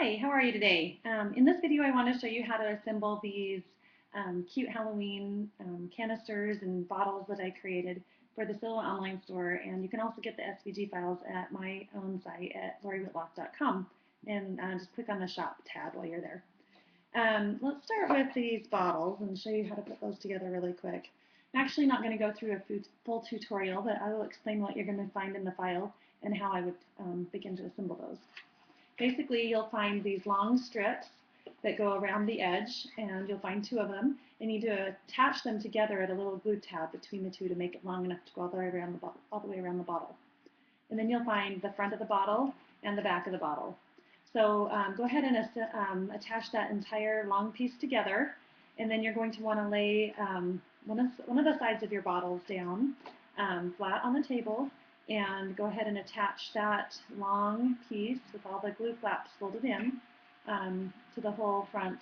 Hi, how are you today? In this video, I want to show you how to assemble these cute Halloween canisters and bottles that I created for the Silo online store. And you can also get the SVG files at my own site at LoriWhitlock.com. And just click on the shop tab while you're there. Let's start with these bottles and show you how to put those together really quick. I'm actually not going to go through a full tutorial, but I will explain what you're going to find in the file and how I would begin to assemble those. Basically, you'll find these long strips that go around the edge, and you'll find two of them. You need to attach them together at a little glue tab between the two to make it long enough to go all the way around the bottle. And then you'll find the front of the bottle and the back of the bottle. So go ahead and attach that entire long piece together, and then you're going to want to lay one of the sides of your bottles down flat on the table, and go ahead and attach that long piece with all the glue flaps folded in to the whole front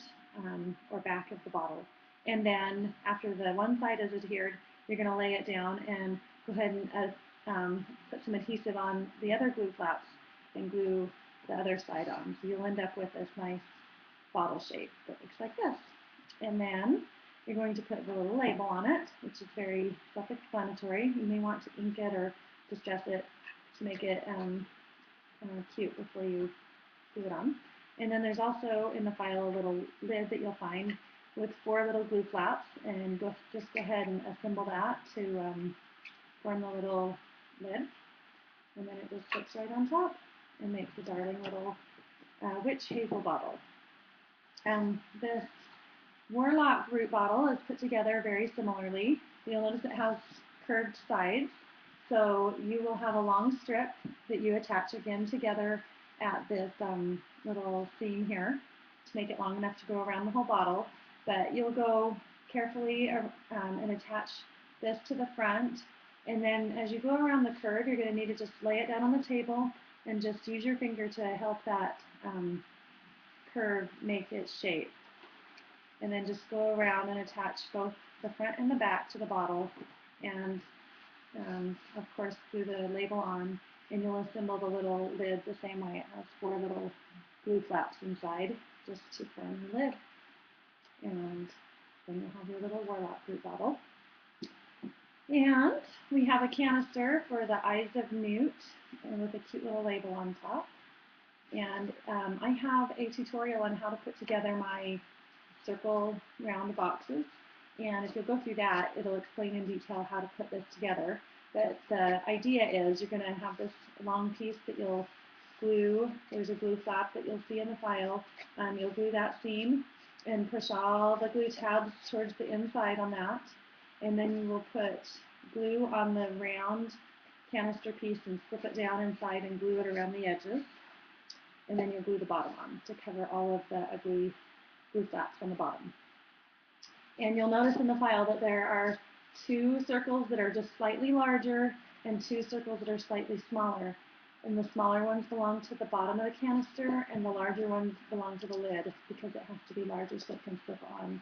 or back of the bottle. And then after the one side is adhered, you're going to lay it down and go ahead and put some adhesive on the other glue flaps and glue the other side on. So you'll end up with this nice bottle shape that looks like this. And then you're going to put the little label on it, which is very self-explanatory. You may want to ink it or distress it to make it cute before you glue it on. And then there's also in the file a little lid that you'll find with 4 little glue flaps, and just go ahead and assemble that to form the little lid. And then it just sits right on top and makes a darling little witch hazel bottle. This Whitlock root bottle is put together very similarly. You'll notice it has curved sides. So you will have a long strip that you attach again together at this little seam here to make it long enough to go around the whole bottle. But you'll go carefully and attach this to the front. And then as you go around the curve, you're going to need to just lay it down on the table and just use your finger to help that curve make its shape. And then just go around and attach both the front and the back to the bottle, and of course glue the label on, and you'll assemble the little lid the same way. It has 4 little glue flaps inside just to form the lid. And then you'll have your little Whitlock root bottle. And we have a canister for the Eyes of Newt with a cute little label on top. And I have a tutorial on how to put together my circle round boxes, and if you'll go through that, it'll explain in detail how to put this together. But the idea is you're going to have this long piece that you'll glue. There's a glue flap that you'll see in the file. You'll glue that seam and push all the glue tabs towards the inside on that, and then you will put glue on the round canister piece and slip it down inside and glue it around the edges, and then you'll glue the bottom on to cover all of the ugly glue flaps on the bottom. And you'll notice in the file that there are 2 circles that are just slightly larger and 2 circles that are slightly smaller. And the smaller ones belong to the bottom of the canister, and the larger ones belong to the lid because it has to be larger so it can slip on.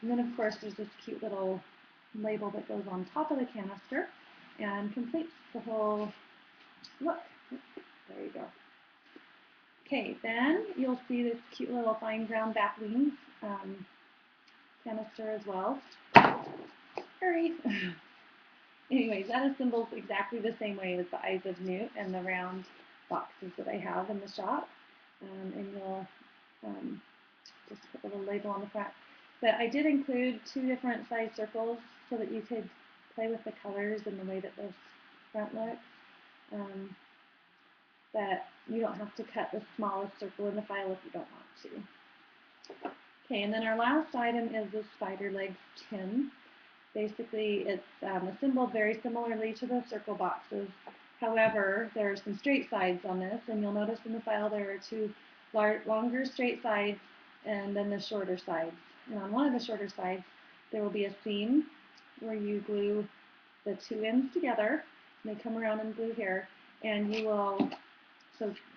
And then of course there's this cute little label that goes on top of the canister and completes the whole look. There you go. Okay, then you'll see this cute little fine ground bat wings canister as well. Hurry! Anyways, that assembles exactly the same way as the Eyes of Newt and the round boxes that I have in the shop. And you'll just put a little label on the front. But I did include 2 different size circles so that you could play with the colors and the way that this front looks. But you don't have to cut the smallest circle in the file if you don't want to. Okay, and then our last item is the spider legs tin. Basically, it's assembled very similarly to the circle boxes. However, there are some straight sides on this, and you'll notice in the file there are 2 longer straight sides and then the shorter sides. And on one of the shorter sides, there will be a seam where you glue the 2 ends together. And they come around and glue here, and you will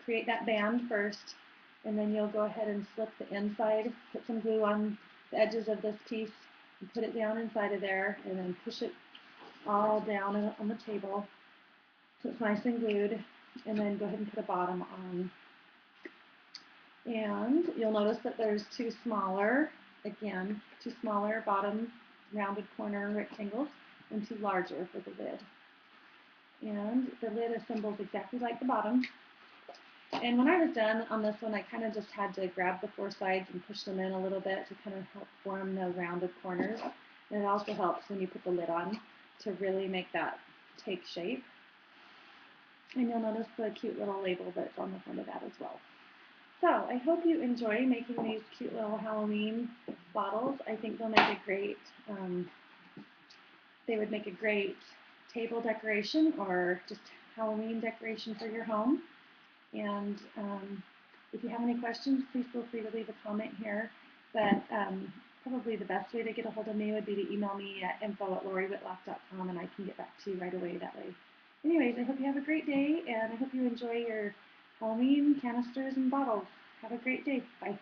create that band first, and then you'll go ahead and slip the inside, put some glue on the edges of this piece, and put it down inside of there, and then push it all down on the table so it's nice and glued, and then go ahead and put a bottom on. And you'll notice that there's two smaller, again, two smaller bottom rounded corner rectangles and two larger for the lid. And the lid assembles exactly like the bottom. And when I was done on this one, I kind of just had to grab the four sides and push them in a little bit to kind of help form the rounded corners. And it also helps when you put the lid on to really make that take shape. And you'll notice the cute little label that's on the front of that as well. So I hope you enjoy making these cute little Halloween bottles. I think they'll make a great, they would make a great table decoration or just Halloween decoration for your home. And if you have any questions, please feel free to leave a comment here. But probably the best way to get a hold of me would be to email me at info@lorywhitlock.com and I can get back to you right away that way. Anyways, I hope you have a great day and I hope you enjoy your Halloween canisters and bottles. Have a great day. Bye.